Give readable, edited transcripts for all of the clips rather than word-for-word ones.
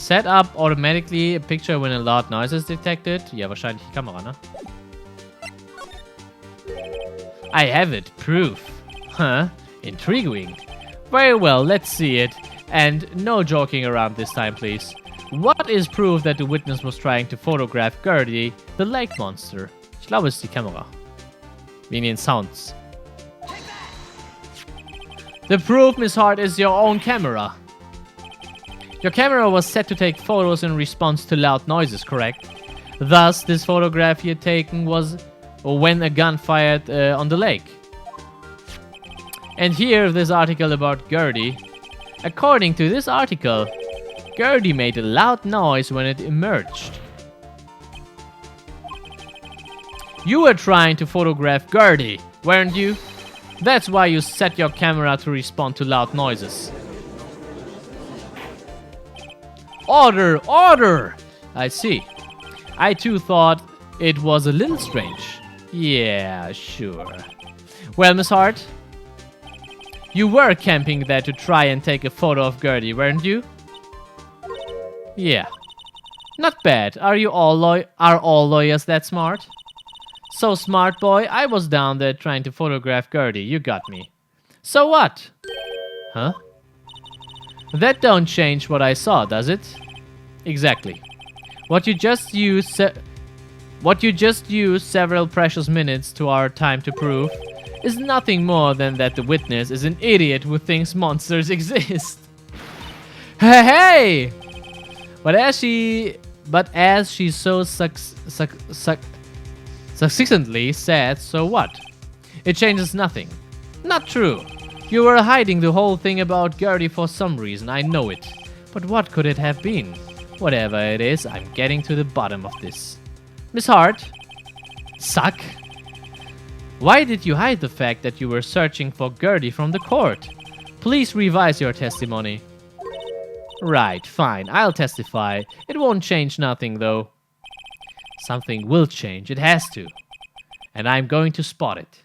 Set up automatically a picture when a loud noise is detected. Ja, wahrscheinlich die Kamera, ne? I have it. Proof. Huh? Intriguing. Very well, let's see it. And no joking around this time, please. What is proof that the witness was trying to photograph Gertie, the lake monster? Ich glaube, es ist die Kamera. Wie in den Sounds. The proof, Miss Hart, is your own camera. Your camera was set to take photos in response to loud noises, correct? Thus, this photograph you had taken was when a gun fired on the lake. And here, this article about Gertie. According to this article, Gertie made a loud noise when it emerged. You were trying to photograph Gertie, weren't you? That's why you set your camera to respond to loud noises. Order! Order! I see. I too thought it was a little strange. Yeah, sure. Well, Miss Hart, you were camping there to try and take a photo of Gertie, weren't you? Yeah. Not bad. Are all lawyers that smart? So smart, boy. I was down there trying to photograph Gertie. You got me. So what? Huh? That don't change what I saw, does it? Exactly. What you just used several precious minutes to our time to prove is nothing more than that the witness is an idiot who thinks monsters exist. Hey! But as she so succinctly said, so what? It changes nothing. Not true. You were hiding the whole thing about Gertie for some reason, I know it. But what could it have been? Whatever it is, I'm getting to the bottom of this. Miss Hart? Suck? Why did you hide the fact that you were searching for Gertie from the court? Please revise your testimony. Right, fine, I'll testify. It won't change nothing, though. Something will change, it has to. And I'm going to spot it.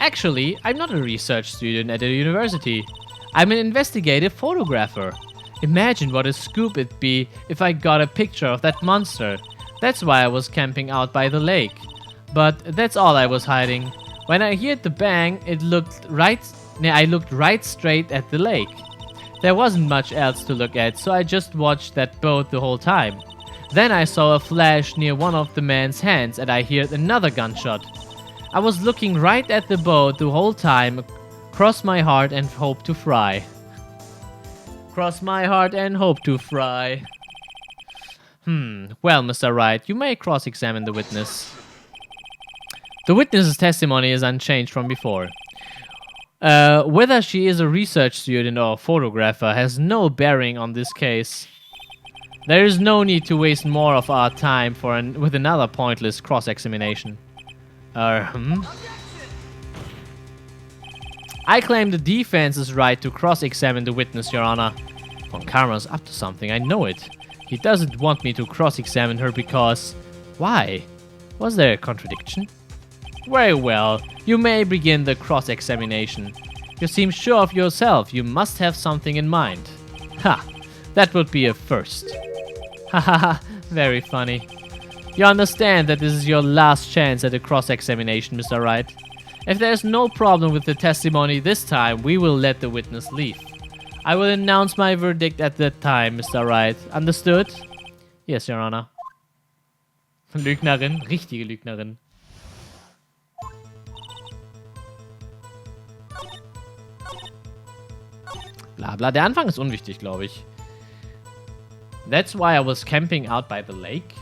Actually, I'm not a research student at a university. I'm an investigative photographer. Imagine what a scoop it'd be if I got a picture of that monster. That's why I was camping out by the lake. But that's all I was hiding. When I heard the bang, I looked right straight at the lake. There wasn't much else to look at, so I just watched that boat the whole time. Then I saw a flash near one of the man's hands and I heard another gunshot. I was looking right at the boat the whole time. Cross my heart and hope to fry. Cross my heart and hope to fry. Well, Mr. Wright, you may cross-examine the witness. The witness's testimony is unchanged from before. Whether she is a research student or a photographer has no bearing on this case. There is no need to waste more of our time with another pointless cross-examination. I claim the defense's right to cross-examine the witness, Your Honor. Von Karma's up to something, I know it. He doesn't want me to cross-examine her because... Why? Was there a contradiction? Very well, you may begin the cross-examination. You seem sure of yourself, you must have something in mind. Ha! That would be a first. Ha ha ha, very funny. You understand that this is your last chance at a cross-examination, Mr. Wright. If there's no problem with the testimony this time, we will let the witness leave. I will announce my verdict at that time, Mr. Wright. Understood? Yes, Your Honor. Lügnerin, richtige Lügnerin. Bla bla, der Anfang ist unwichtig, glaube ich. That's why I was camping out by the lake.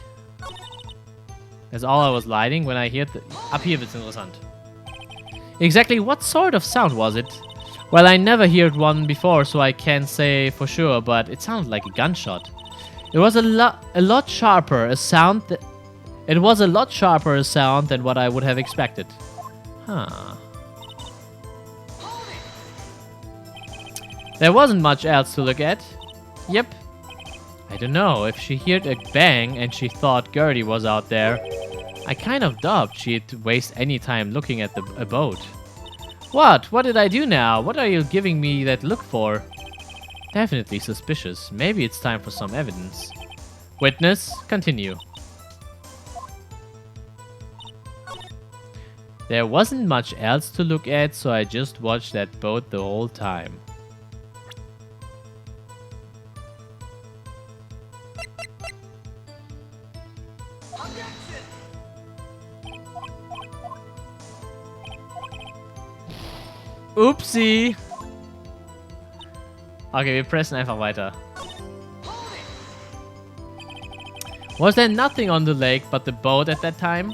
That's all I was lighting when I heard the... Ab hier wird's interessant. Exactly what sort of sound was it? Well, I never heard one before, so I can't say for sure, but it sounded like a gunshot. It was a lot sharper a sound than what I would have expected. Huh. There wasn't much else to look at. Yep. I don't know, if she heard a bang and she thought Gertie was out there, I kind of doubt she'd waste any time looking at a boat. What? What did I do now? What are you giving me that look for? Definitely suspicious. Maybe it's time for some evidence. Witness, continue. There wasn't much else to look at, so I just watched that boat the whole time. Oopsie! Okay, wir pressen einfach weiter. Was there nothing on the lake but the boat at that time?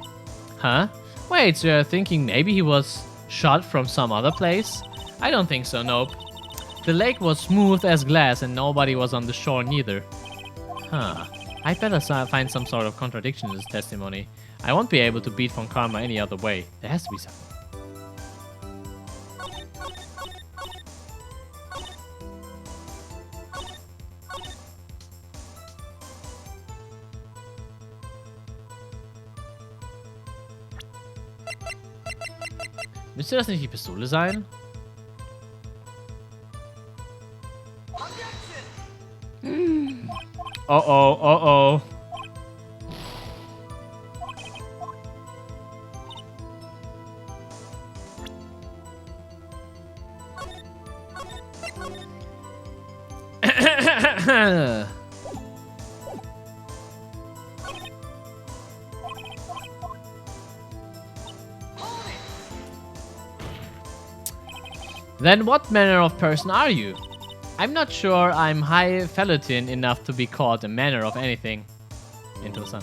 Huh? Wait, so you're thinking maybe he was shot from some other place? I don't think so, nope. The lake was smooth as glass and nobody was on the shore neither. Huh. I'd better find some sort of contradiction in this testimony. I won't be able to beat von Karma any other way. There has to be something. Müsste das nicht die Pistole sein? Oh oh, oh oh. Then what manner of person are you? I'm not sure I'm highfalutin enough to be called a manner of anything. Interessant.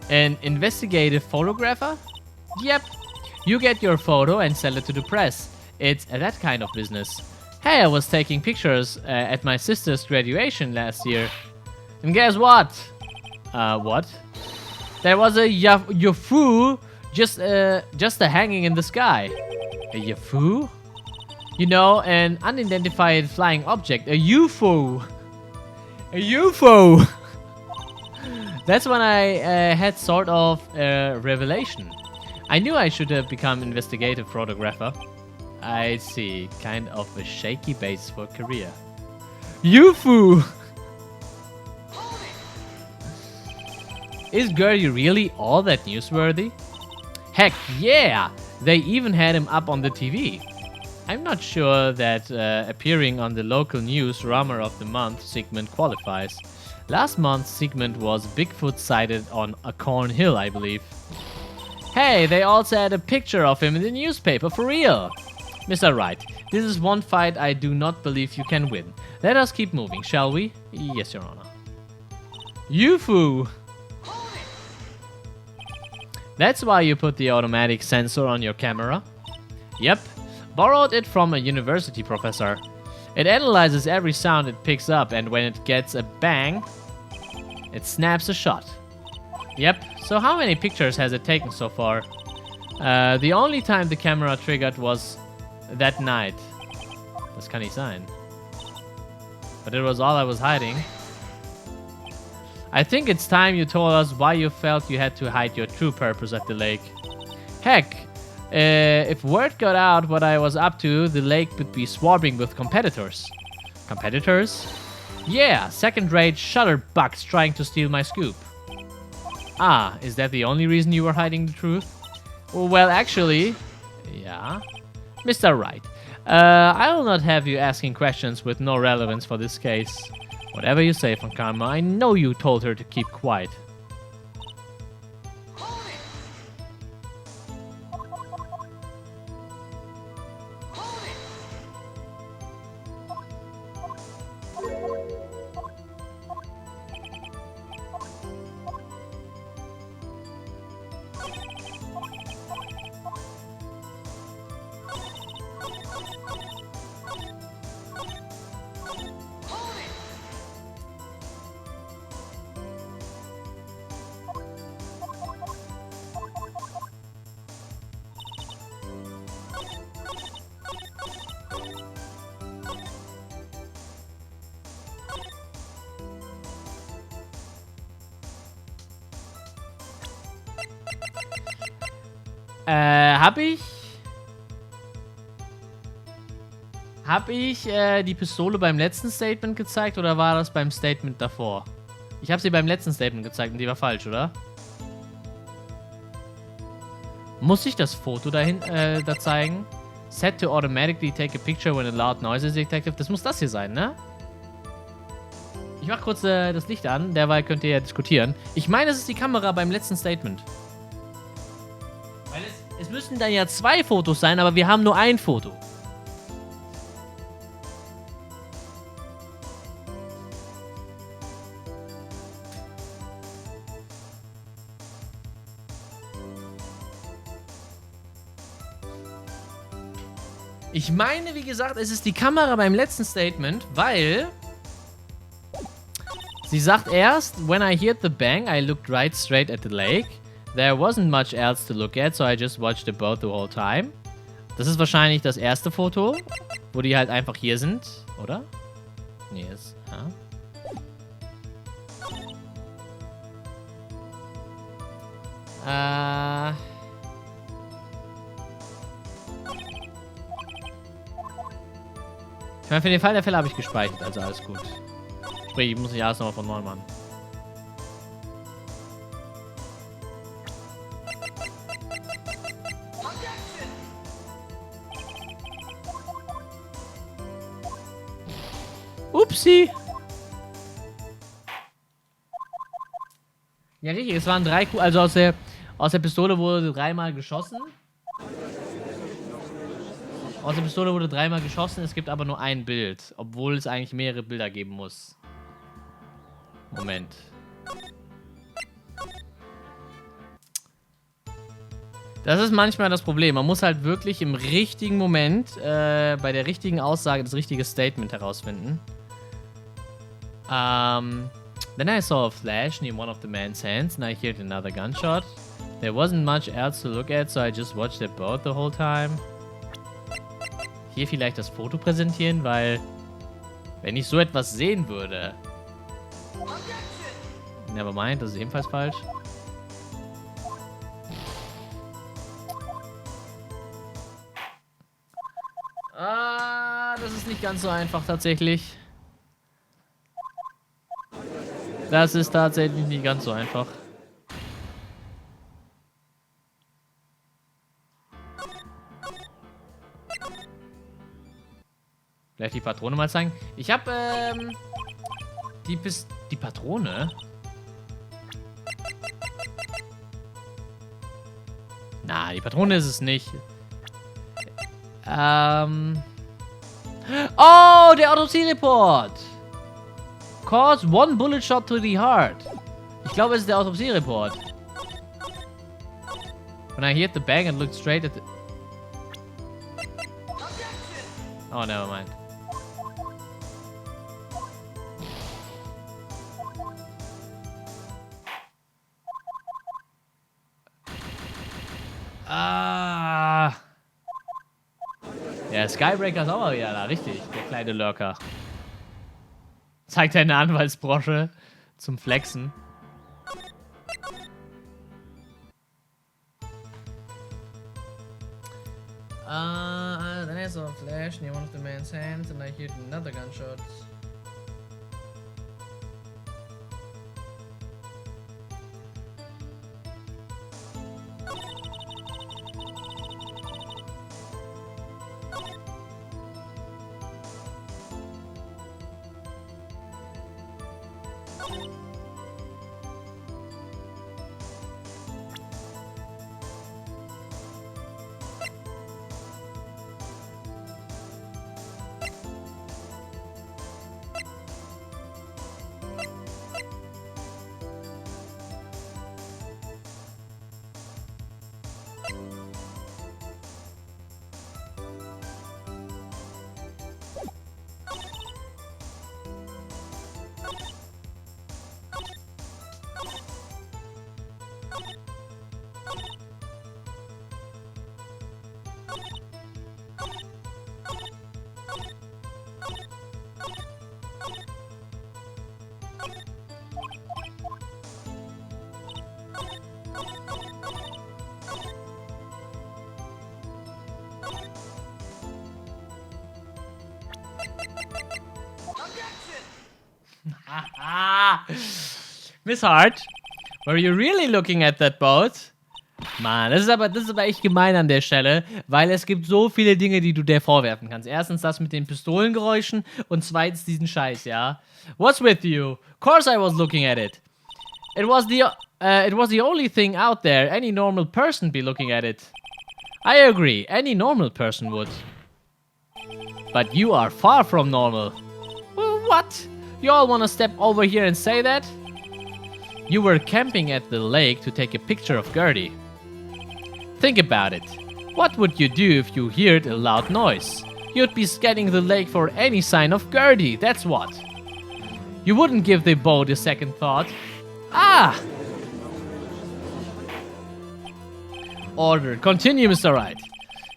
An investigative photographer? Yep. You get your photo and sell it to the press. It's that kind of business. Hey, I was taking pictures at my sister's graduation last year. And guess what? What? There was a UFO just hanging in the sky. A UFO? You know, an unidentified flying object. A UFO. A UFO. That's when I had sort of a revelation. I knew I should have become investigative photographer. I see. Kind of a shaky base for a career. UFO. Is Gertie really all that newsworthy? Heck yeah! They even had him up on the TV. I'm not sure that appearing on the local news Rumor of the Month segment qualifies. Last month's segment was Bigfoot sighted on Acorn Hill, I believe. Hey, they also had a picture of him in the newspaper, for real! Mr. Wright, this is one fight I do not believe you can win. Let us keep moving, shall we? Yes, Your Honor. UFO! That's why you put the automatic sensor on your camera? Yep. Borrowed it from a university professor. It analyzes every sound it picks up, and when it gets a bang, it snaps a shot. Yep. So how many pictures has it taken so far? The only time the camera triggered was that night. Das kann nicht sein. But it was all I was hiding. I think it's time you told us why you felt you had to hide your true purpose at the lake. Heck, if word got out what I was up to, the lake would be swarming with competitors. Competitors? Yeah, second-rate shutterbugs trying to steal my scoop. Ah, is that the only reason you were hiding the truth? Well, actually, yeah. Mr. Wright, I will not have you asking questions with no relevance for this case. Whatever you say, von Karma, I know you told her to keep quiet. Hab ich die Pistole beim letzten Statement gezeigt oder war das beim Statement davor? Ich habe sie beim letzten Statement gezeigt und die war falsch, oder? Muss ich das Foto dahin da zeigen? Set to automatically take a picture when a loud noise is detected. Das muss das hier sein, ne? Ich mach kurz das Licht an, derweil könnt ihr ja diskutieren. Ich meine, es ist die Kamera beim letzten Statement. Weil es müssten dann ja 2 Fotos sein, aber wir haben nur ein Foto. Ich meine, wie gesagt, es ist die Kamera beim letzten Statement, weil sie sagt erst, when I heard the bang, I looked right straight at the lake. There wasn't much else to look at, so I just watched the boat the whole time. Das ist wahrscheinlich das erste Foto, wo die halt einfach hier sind, oder? Nee, ist... Ja. Ich meine, für den Fall der Fälle habe ich gespeichert, also alles gut. Sprich, ich muss nicht alles nochmal von neu machen. Upsi! Ja, richtig, es waren 3 Kugeln, also aus der Pistole wurde 3-mal geschossen. Aus der Pistole wurde 3-mal geschossen, es gibt aber nur ein Bild, obwohl es eigentlich mehrere Bilder geben muss. Moment. Das ist manchmal das Problem. Man muss halt wirklich im richtigen Moment, bei der richtigen Aussage, das richtige Statement herausfinden. Then I saw a flash near one of the man's hands and I heard another gunshot. There wasn't much else to look at, so I just watched it both the whole time. Hier vielleicht das Foto präsentieren, weil wenn ich so etwas sehen würde... Nevermind, das ist ebenfalls falsch. Das ist nicht ganz so einfach tatsächlich. Das ist tatsächlich nicht ganz so einfach. Vielleicht die Patrone mal zeigen. Ich habe, die Patrone? Na, die Patrone ist es nicht. Oh, der Autopsie-Report. Cause 1 bullet shot to the heart. Ich glaube, es ist der Autopsie-Report. When I heard the bang and looked straight at the... Oh, never mind. Ja, Skybreaker ist auch wieder da, richtig. Der kleine Lurker. Zeigt eine Anwaltsbrosche zum Flexen. Then I saw a flash near one of the man's hands and I heard another gunshot. Miss Hart, were you really looking at that boat? Mann, das ist aber echt gemein an der Stelle, weil es gibt so viele Dinge, die du der vorwerfen kannst. Erstens das mit den Pistolengeräuschen und zweitens diesen Scheiß, ja? What's with you? Of course I was looking at it. It was the only thing out there. Any normal person be looking at it. I agree, any normal person would. But you are far from normal. Well, what? You all wanna step over here and say that? You were camping at the lake to take a picture of Gertie. Think about it. What would you do if you heard a loud noise? You'd be scanning the lake for any sign of Gertie, that's what. You wouldn't give the boat a second thought. Ah! Order. Continue, Mr. Wright.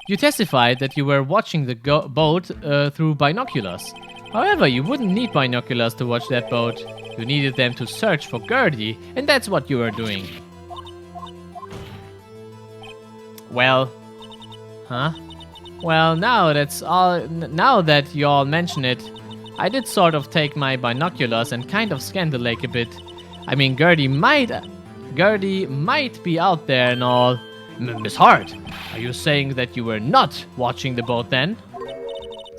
You testified that you were watching the boat through binoculars. However, you wouldn't need binoculars to watch that boat. You needed them to search for Gertie, and that's what you were doing. Well, huh? Well, now that you all mention it, I did sort of take my binoculars and kind of scan the lake a bit. I mean, Gertie might be out there and all. Miss Hart, are you saying that you were not watching the boat then?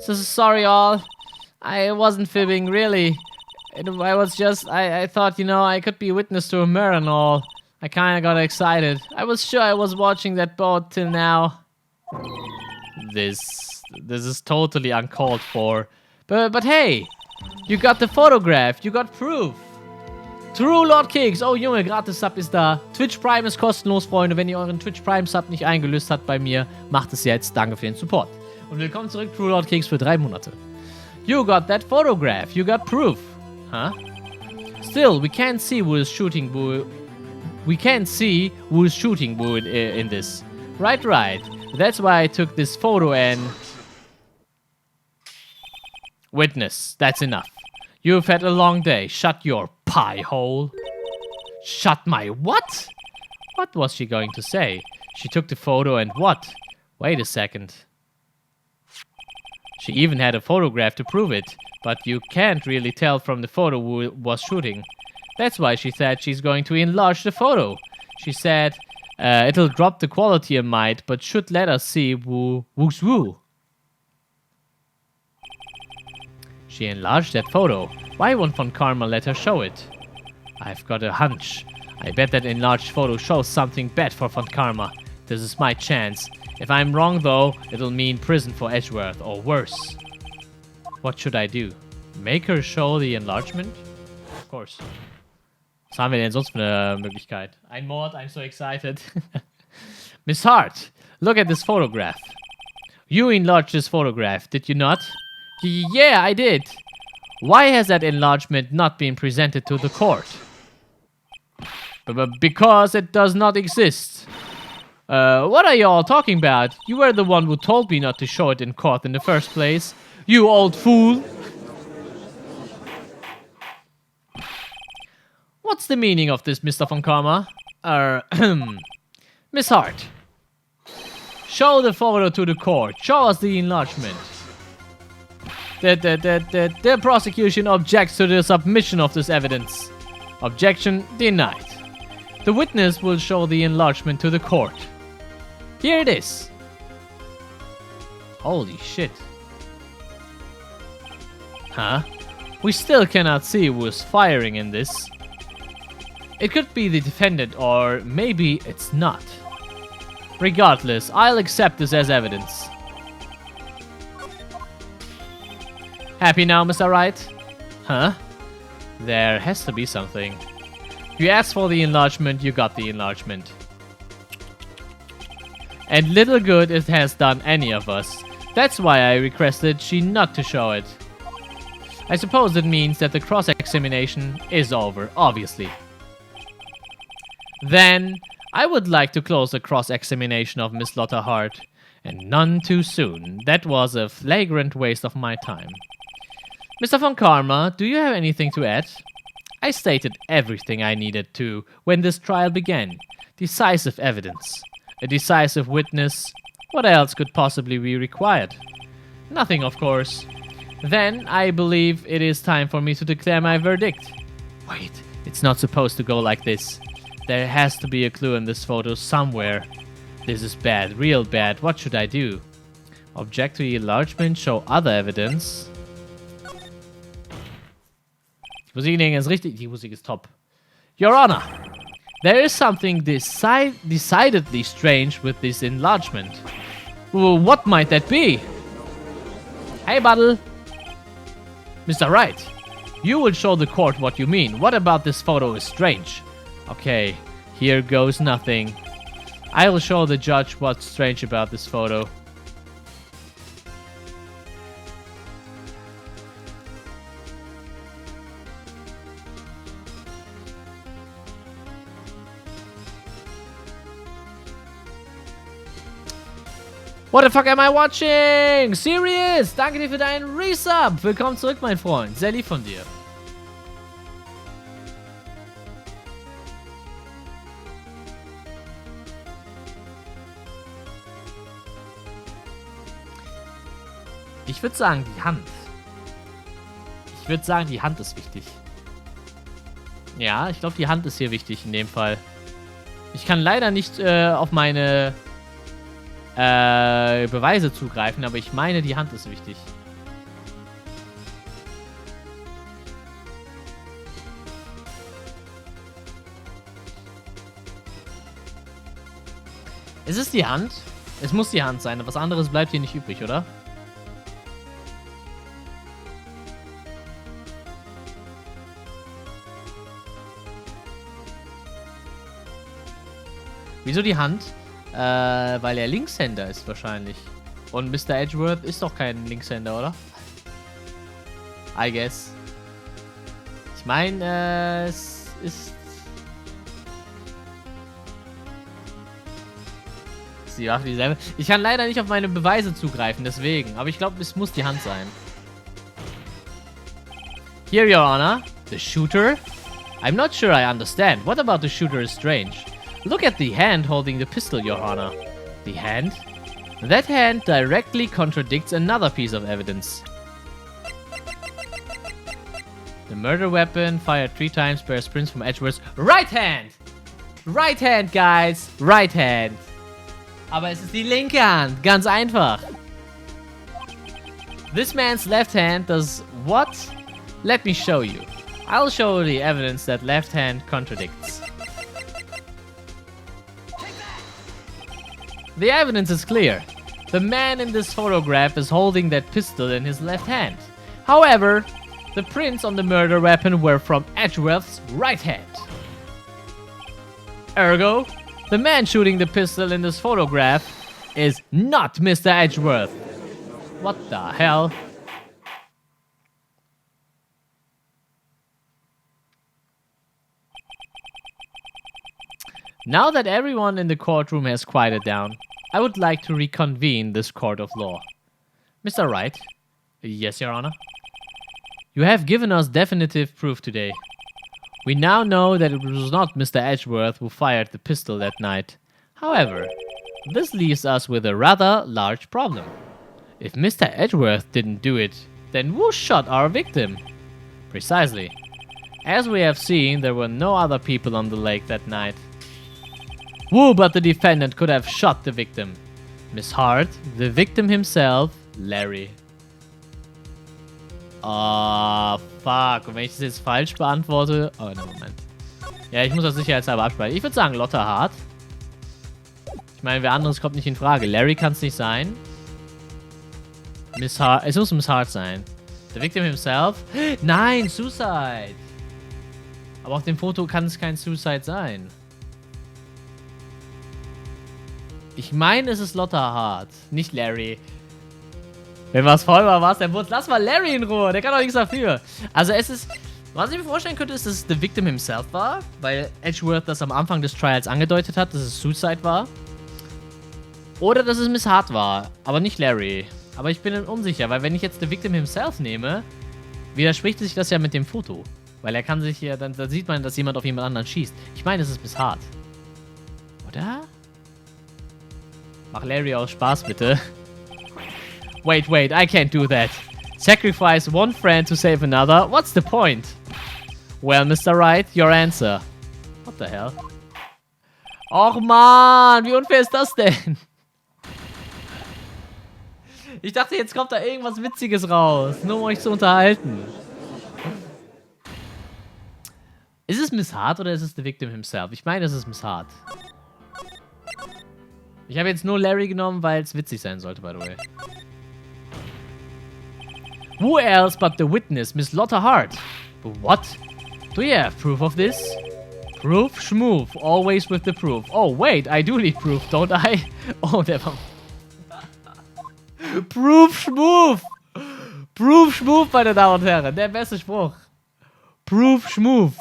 So sorry, all. I wasn't fibbing, really. I thought, I could be witness to a murder and all. I kinda got excited. I was sure I was watching that boat till now. This is totally uncalled for. But hey, you got the photograph, you got proof. True Lord Keks. Oh Junge, Gratis-Sub ist da. Twitch Prime ist kostenlos, Freunde. Wenn ihr euren Twitch Prime-Sub nicht eingelöst habt bei mir, macht es jetzt. Danke für den Support. Und willkommen zurück, True Lord Keks, für 3 Monate. You got that photograph, you got proof. Huh? Still, we can't see who is shooting in this. Right. That's why I took this photo and... Witness, that's enough. You've had a long day. Shut your pie hole. Shut my what? What was she going to say? She took the photo and what? Wait a second. She even had a photograph to prove it, but you can't really tell from the photo who was shooting. That's why she said she's going to enlarge the photo. She said it'll drop the quality a mite, but should let us see who's who. She enlarged that photo. Why won't Von Karma let her show it? I've got a hunch. I bet that enlarged photo shows something bad for Von Karma. This is my chance. If I'm wrong though, it'll mean prison for Edgeworth or worse. What should I do? Make her show the enlargement? Of course. Was haben wir denn sonst für eine Möglichkeit? Ein Mord, I'm so excited. Miss Hart, look at this photograph. You enlarged this photograph, did you not? Yeah, I did. Why has that enlargement not been presented to the court? Because it does not exist. What are you all talking about? You were the one who told me not to show it in court in the first place. You old fool. What's the meaning of this, Mr. Von Karma? Miss Hart. Show the photo to the court. Show us the enlargement. The prosecution objects to the submission of this evidence. Objection denied. The witness will show the enlargement to the court. Here it is. Holy shit. Huh? We still cannot see who is firing in this. It could be the defendant, or maybe it's not. Regardless, I'll accept this as evidence. Happy now, Mr. Wright? Huh? There has to be something. You asked for the enlargement, you got the enlargement. And little good it has done any of us. That's why I requested she not to show it. I suppose it means that the cross-examination is over, obviously. Then, I would like to close the cross-examination of Miss Lotta Hart. And none too soon. That was a flagrant waste of my time. Mr. Von Karma, do you have anything to add? I stated everything I needed to when this trial began. Decisive evidence. A decisive witness. What else could possibly be required? Nothing, of course. Then, I believe it is time for me to declare my verdict. Wait, It's not supposed to go like this. There has to be a clue in this photo somewhere. This is bad, real bad. What should I do? Object to enlargement, show other evidence. Die Musik ist richtig. Die Musik ist top. Your Honor, there is something decidedly strange with this enlargement. Well, what might that be? Hey, Buttle. Mr. Wright, you will show the court what you mean. What about this photo is strange? Okay, here goes nothing. I will show the judge what's strange about this photo. What the fuck am I watching? Serious? Danke dir für deinen Resub. Willkommen zurück, mein Freund. Sehr lieb von dir. Ich würde sagen, die Hand. Ich würde sagen, die Hand ist wichtig. Ja, ich glaube, die Hand ist hier wichtig in dem Fall. Ich kann leider nicht auf meine Beweise zugreifen, aber ich meine, die Hand ist wichtig. Ist es die Hand? Es muss die Hand sein. Was anderes bleibt hier nicht übrig, oder? Wieso die Hand? Weil er Linkshänder ist wahrscheinlich. Und Mr. Edgeworth ist doch kein Linkshänder, oder? I guess. Ich meine, es ist... Sie macht dieselbe. Ich kann leider nicht auf meine Beweise zugreifen, deswegen. Aber ich glaube, es muss die Hand sein. Here, Your Honor. The shooter? I'm not sure I understand. What about the shooter is strange? Look at the hand holding the pistol, Your Honor. The hand? That hand directly contradicts another piece of evidence. The murder weapon, fired 3 times, bears prints from Edgeworth's right hand! Right hand, guys! Right hand! Aber es ist die linke Hand, ganz einfach. This man's left hand does what? Let me show you. I'll show the evidence that left hand contradicts. The evidence is clear. The man in this photograph is holding that pistol in his left hand. However, the prints on the murder weapon were from Edgeworth's right hand. Ergo, the man shooting the pistol in this photograph is not Mr. Edgeworth. What the hell? Now that everyone in the courtroom has quieted down, I would like to reconvene this court of law. Mr. Wright? Yes, Your Honor? You have given us definitive proof today. We now know that it was not Mr. Edgeworth who fired the pistol that night. However, this leaves us with a rather large problem. If Mr. Edgeworth didn't do it, then who shot our victim? Precisely. As we have seen, there were no other people on the lake that night. Who but the defendant could have shot the victim? Miss Hart, the victim himself, Larry. Oh, fuck. Und wenn ich das jetzt falsch beantworte... Oh, ne, Moment. Ja, ich muss das sicherheitshalber absprechen. Ich würde sagen Lotta Hart. Ich meine, wer anderes kommt nicht in Frage. Larry kann es nicht sein. Miss Hart... Es muss Miss Hart sein. The victim himself? Nein, Suicide. Aber auf dem Foto kann es kein Suicide sein. Ich meine, es ist Lotta Hart, nicht Larry. Wenn was voll war, war es der Wurz. Lass mal Larry in Ruhe, der kann doch nichts dafür. Also es ist, was ich mir vorstellen könnte, ist, dass es The Victim himself war, weil Edgeworth das am Anfang des Trials angedeutet hat, dass es Suicide war. Oder dass es Miss Hart war, aber nicht Larry. Aber ich bin unsicher, weil wenn ich jetzt The Victim himself nehme, widerspricht sich das ja mit dem Foto. Weil er kann sich hier, dann sieht man, dass jemand auf jemand anderen schießt. Ich meine, es ist Miss Hart. Oder? Mach Larry aus Spaß, bitte. Wait, I can't do that. Sacrifice one friend to save another? What's the point? Well, Mr. Wright, your answer. What the hell? Och man, wie unfair ist das denn? Ich dachte, jetzt kommt da irgendwas Witziges raus, nur um euch zu unterhalten. Ist es Miss Hart oder ist es the victim himself? Ich meine, es ist Miss Hart. Ich habe jetzt nur Larry genommen, weil es witzig sein sollte, by the way. Who else but the witness, Miss Lotta Hart? What? Do you have proof of this? Proof? Schmoof. Always with the proof. Oh, wait, I do need proof, don't I? Oh, never. Proof, Schmoof. Proof, Schmoof, meine Damen und Herren. Der beste Spruch. Proof, Schmoof.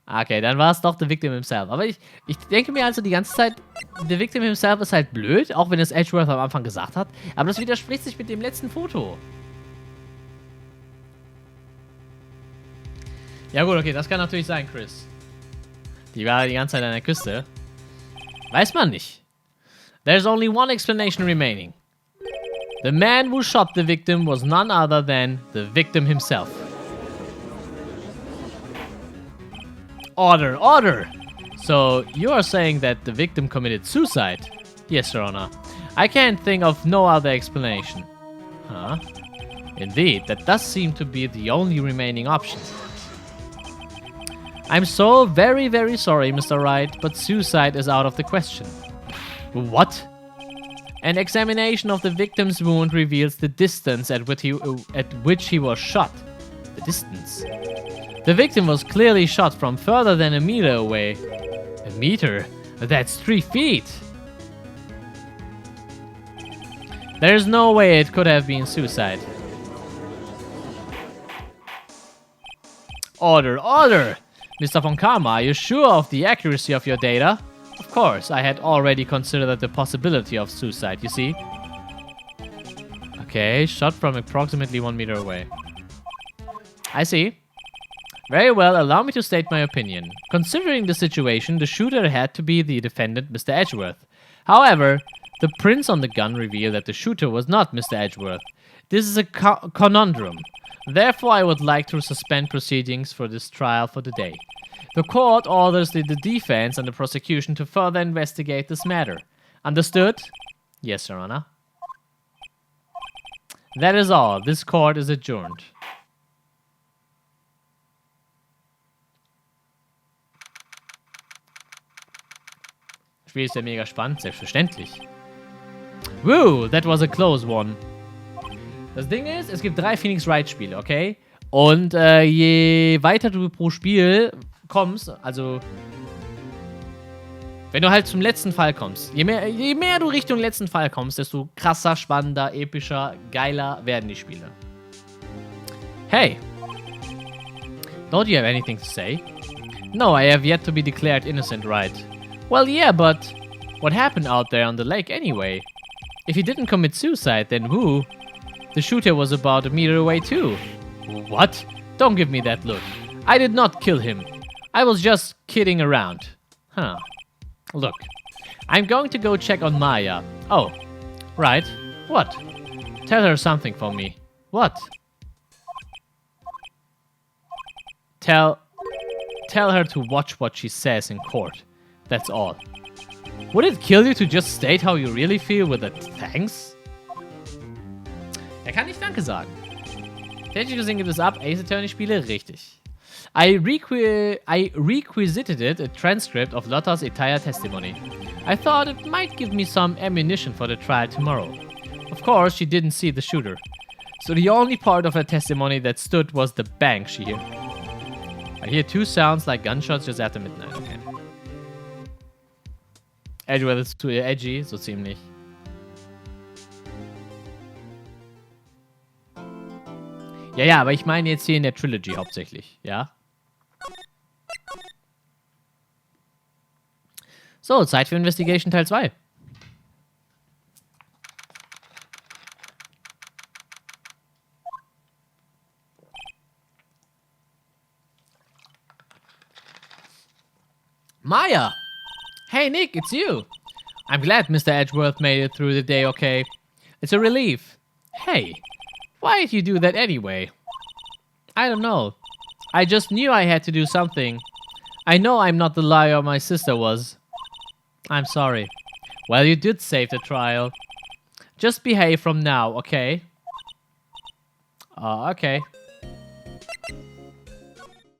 Okay, dann war es doch The Victim himself. Aber ich denke mir also die ganze Zeit, The Victim himself ist halt blöd, auch wenn es Edgeworth am Anfang gesagt hat. Aber das widerspricht sich mit dem letzten Foto. Ja gut, okay, das kann natürlich sein, Chris. Die war die ganze Zeit an der Küste. Weiß man nicht. There's only one explanation remaining. The man who shot the victim was none other than the victim himself. Order, order! So, you are saying that the victim committed suicide? Yes, Your Honor. I can't think of no other explanation. Huh? Indeed, that does seem to be the only remaining option. I'm so very, very sorry, Mr. Wright, but suicide is out of the question. What? An examination of the victim's wound reveals the distance at which he was shot. The distance? The victim was clearly shot from further than a meter away. A meter? That's 3 feet! There's no way it could have been suicide. Order, order! Mr. von Karma, are you sure of the accuracy of your data? Of course, I had already considered the possibility of suicide, you see. Okay, shot from approximately 1 meter away. I see. Very well, allow me to state my opinion. Considering the situation, the shooter had to be the defendant, Mr. Edgeworth. However, the prints on the gun reveal that the shooter was not Mr. Edgeworth. This is a conundrum. Therefore, I would like to suspend proceedings for this trial for the day. The court orders the defense and the prosecution to further investigate this matter. Understood? Yes, Your Honor. That is all. This court is adjourned. Das Spiel ist ja mega spannend, selbstverständlich. Woo, that was a close one. Das Ding ist, es gibt 3 Phoenix Wright Spiele, okay? Und je weiter du pro Spiel kommst, also wenn du halt zum letzten Fall kommst, je mehr du Richtung letzten Fall kommst, desto krasser, spannender, epischer, geiler werden die Spiele. Hey, don't you have anything to say? No, I have yet to be declared innocent, right? Well, yeah, but what happened out there on the lake anyway? If he didn't commit suicide, then who? The shooter was about a meter away too. What? Don't give me that look. I did not kill him. I was just kidding around. Huh. Look, I'm going to go check on Maya. Oh, right. What? Tell her something for me. What? Tell her to watch what she says in court. That's all. Would it kill you to just state how you really feel with a thanks? Er kann nicht Danke sagen. Technisch gesehen gibt es ab Ace Attorney Spiele richtig. I requisited a transcript of Lotta's entire testimony. I thought it might give me some ammunition for the trial tomorrow. Of course, she didn't see the shooter. So the only part of her testimony that stood was the bang she heard. I hear 2 sounds like gunshots just after midnight. Okay. Edgeworth ist zu edgy, so ziemlich. Ja, aber ich meine jetzt hier in der Trilogy hauptsächlich, ja? So, Zeit für Investigation Teil 2. Maya! Hey, Nick, it's you. I'm glad Mr. Edgeworth made it through the day okay. It's a relief. Hey, Why did you do that anyway? I don't know. I just knew I had to do something. I know I'm not the liar my sister was. I'm sorry. Well, you did save the trial. Just behave from now, okay? Okay.